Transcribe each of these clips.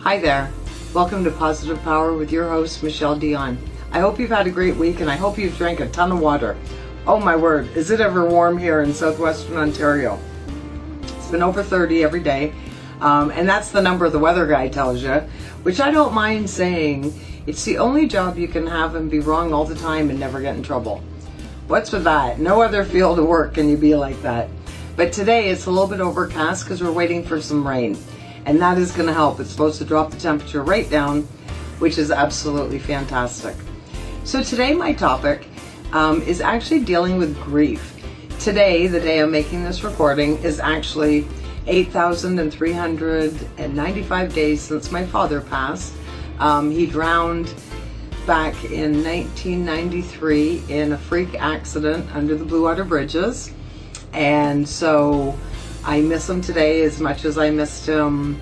Hi there. Welcome to Positive Power with your host, Michelle Dion. I hope you've had a great week and I hope you've drank a ton of water. Oh my word, is it ever warm here in southwestern Ontario? It's been over 30 every day, and that's the number the weather guy tells you, which I don't mind saying. It's the only job you can have and be wrong all the time and never get in trouble. What's with that? No other field of work can you be like that. But today it's a little bit overcast because we're waiting for some rain. And that is going to help. It's supposed to drop the temperature right down, which is absolutely fantastic. So today my topic is actually dealing with grief. Today, the day I'm making this recording, is actually 8,395 days since my father passed. He drowned back in 1993 in a freak accident under the Blue Water Bridges. And so I miss him today as much as I missed him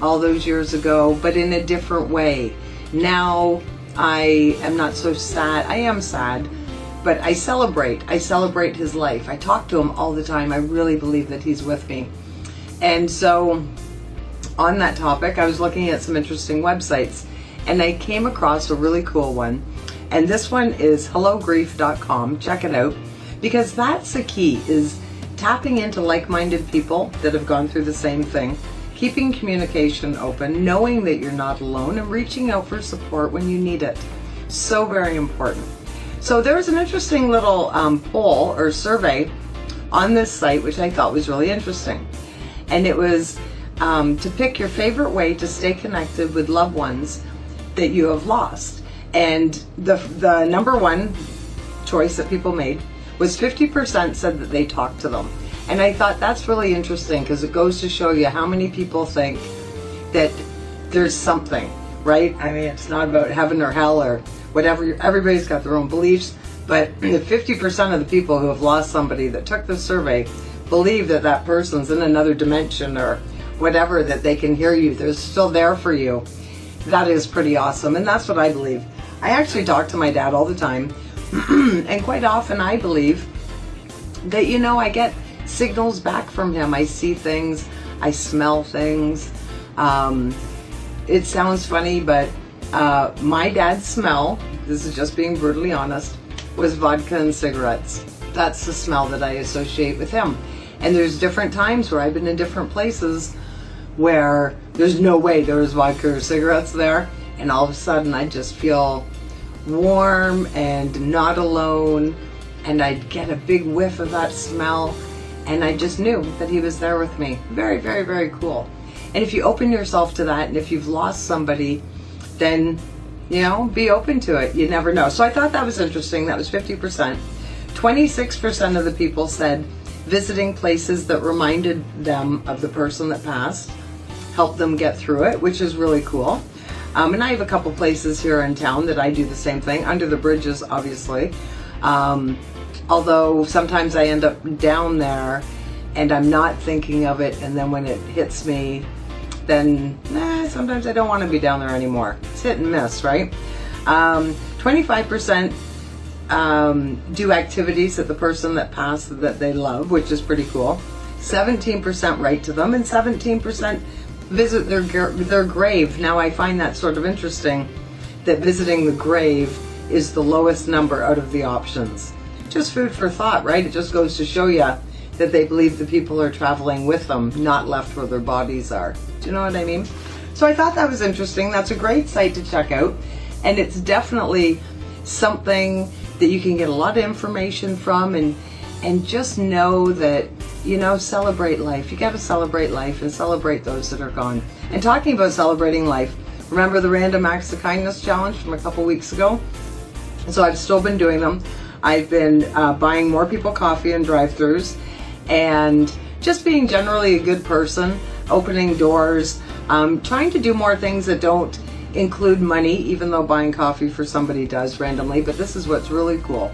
all those years ago, but in a different way. Now I am not so sad. I am sad, but I celebrate. I celebrate his life. I talk to him all the time. I really believe that he's with me. And so on that topic, I was looking at some interesting websites and I came across a really cool one. And this one is hellogrief.com. Check it out, because that's the key, is tapping into like-minded people that have gone through the same thing, keeping communication open, knowing that you're not alone, and reaching out for support when you need it. So very important. So there was an interesting little poll or survey on this site, which I thought was really interesting. And it was to pick your favorite way to stay connected with loved ones that you have lost. And the number one choice that people made was 50% said that they talked to them. And I thought that's really interesting, because it goes to show you how many people think that there's something, right? I mean, it's not about heaven or hell or whatever. Everybody's got their own beliefs, but 50% of the people who have lost somebody that took the survey believe that that person's in another dimension or whatever, that they can hear you, they're still there for you. That is pretty awesome, and that's what I believe. I actually talk to my dad all the time, and quite often I believe that, you know, I get signals back from him. I see things, I smell things. It sounds funny, but my dad's smell, this is just being brutally honest, was vodka and cigarettes. That's the smell that I associate with him. And there's different times where I've been in different places where there's no way there was vodka or cigarettes there, and all of a sudden I just feel warm and not alone, and I'd get a big whiff of that smell, and I just knew that he was there with me. Very, very, very cool. And if you open yourself to that, and if you've lost somebody, then, you know, be open to it. You never know. So I thought that was interesting. That was 50%. 26% of the people said visiting places that reminded them of the person that passed helped them get through it, which is really cool. And I have a couple places here in town that I do the same thing, under the bridges, obviously. Although sometimes I end up down there and I'm not thinking of it, and then when it hits me, then sometimes I don't want to be down there anymore. It's hit and miss, right? 25% do activities that the person that passed that they love, which is pretty cool. 17% write to them, and 17% visit their grave. Now I find that sort of interesting, that visiting the grave is the lowest number out of the options. Just food for thought, right? It just goes to show you that they believe the people are traveling with them, not left where their bodies are. Do you know what I mean? So I thought that was interesting. That's a great site to check out, and it's definitely something that you can get a lot of information from, and just know that, you know, celebrate life. You got to celebrate life and celebrate those that are gone. And talking about celebrating life, remember the Random Acts of Kindness Challenge from a couple weeks ago? So I've still been doing them. I've been buying more people coffee in drive-thrus, and just being generally a good person, opening doors, trying to do more things that don't include money, even though buying coffee for somebody does randomly. But this is what's really cool.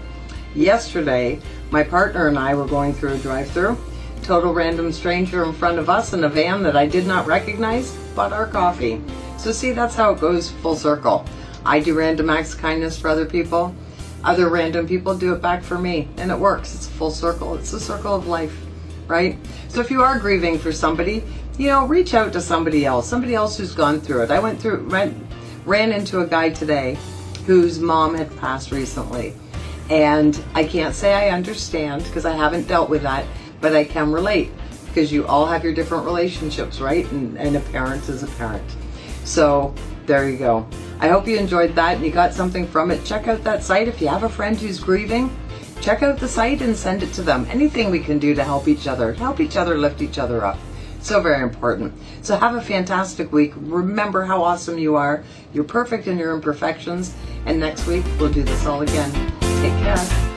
Yesterday, my partner and I were going through a drive-thru. Total random stranger in front of us in a van that I did not recognize bought our coffee. So see, that's how it goes full circle. I do random acts of kindness for other people. Other random people do it back for me, and it works. It's a full circle. It's the circle of life, right? So if you are grieving for somebody, you know, reach out to somebody else who's gone through it. I ran into a guy today whose mom had passed recently. And I can't say I understand because I haven't dealt with that, but I can relate because you all have your different relationships, right? And a parent is a parent. So there you go. I hope you enjoyed that and you got something from it. Check out that site. If you have a friend who's grieving, check out the site and send it to them. Anything we can do to help each other, lift each other up. So very important. So have a fantastic week. Remember how awesome you are. You're perfect in your imperfections. And next week, we'll do this all again. Take care.